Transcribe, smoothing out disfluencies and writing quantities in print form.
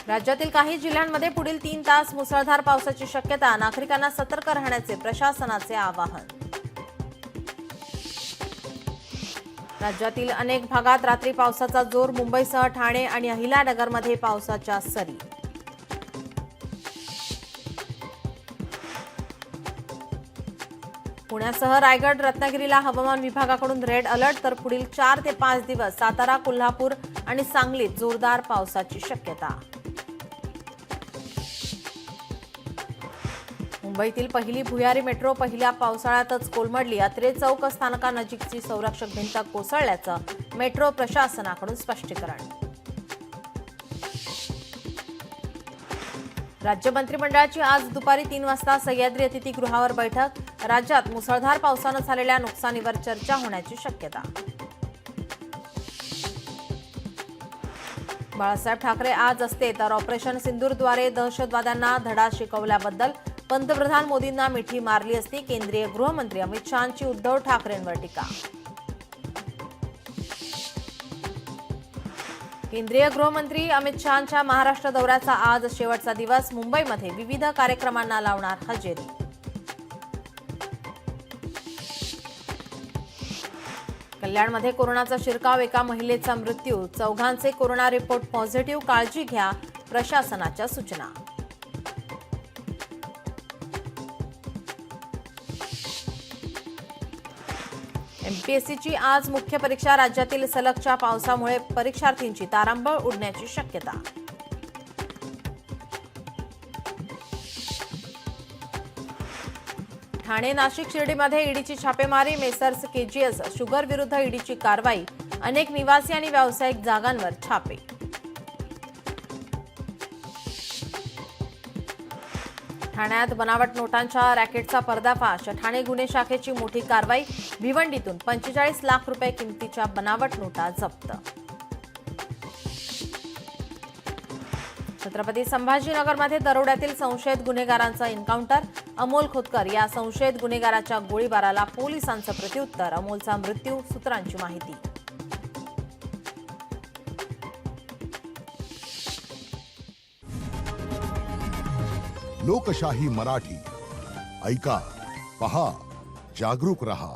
राज्यातील काही जिल्ह्यांमध्ये पुढील 3 तास मुसळधार पावसाची शक्यता, नागरिकांना सतर्क राहण्याचे प्रशासनाचे आवाहन। राज्यातील अनेक भागात रात्री पावसाचा जोर, मुंबईसह ठाणे आणि अहिल्यानगरमध्ये पावसाच्या सरी। पुण्यासह रायगड, रत्नागिरीला हवामान विभागाकडून रेड अलर्ट, तर पुढील 4 ते 5 दिवस सातारा, कोल्हापूर आणि सांगलीत जोरदार पावसाची शक्यता। मुंबईतील पहिली भुयारी मेट्रो पहिल्या पावसाळ्यातच कोलमडली। अत्रे चौक स्थानकानजीकची संरक्षक भिंत कोसळल्याचं मेट्रो प्रशासनाकडून स्पष्टीकरण। राज्य मंत्रिमंडळाची आज दुपारी 3 वाजता सह्याद्री अतिथीगृहावर बैठक। राज्यात मुसळधार पावसानं झालेल्या नुकसानीवर चर्चा होण्याची शक्यता। बाळासाहेब ठाकरे आज असते तर ऑपरेशन सिंदूरद्वारे दहशतवाद्यांना धडा शिकवल्याबद्दल पंतप्रधान मोदींना मिठी मारली असती। केंद्रीय गृहमंत्री अमित शहांची उद्धव ठाकरेंवर टीका। केंद्रीय गृहमंत्री अमित शहांच्या महाराष्ट्र दौऱ्याचा आज शेवटचा दिवस। मुंबईमध्ये विविध कार्यक्रमांना लावणार हजेरी। कल्याणमध्ये कोरोनाचा शिरकाव, एका महिलेचा मृत्यू, 4 कोरोना रिपोर्ट पॉझिटिव्ह, काळजी घ्या, प्रशासनाच्या सूचना। एमपीएससीची आज मुख्य परीक्षा। राज्यातील सलगच्या पावसामुळे परीक्षार्थींची तारांबळ उडण्याची शक्यता। ठाणे, नाशिक, शिर्डीमध्ये ईडीची छापेमारी। मेसर्स केजीएस शुगर विरुद्ध ईडीची कारवाई। अनेक निवासी आणि व्यावसायिक जागांवर छापे। ठाण्यात बनावट नोटांच्या रॅकेटचा पर्दाफाश। ठाणे गुन्हे शाखेची मोठी कारवाई। भिवंडीतून 45 लाख रुपये किमतीच्या बनावट नोटा जप्त। छत्रपती संभाजीनगरमध्ये दरोड्यातील संशयित गुन्हेगारांचा एन्काउंटर। अमोल खोतकर या संशयित गुन्हेगाराच्या गोळीबाराला पोलिसांचं प्रत्युत्तर। अमोलचा मृत्यू, सूत्रांची माहिती। लोकशाही मराठी ऐका, पहा, जागरूक रहा।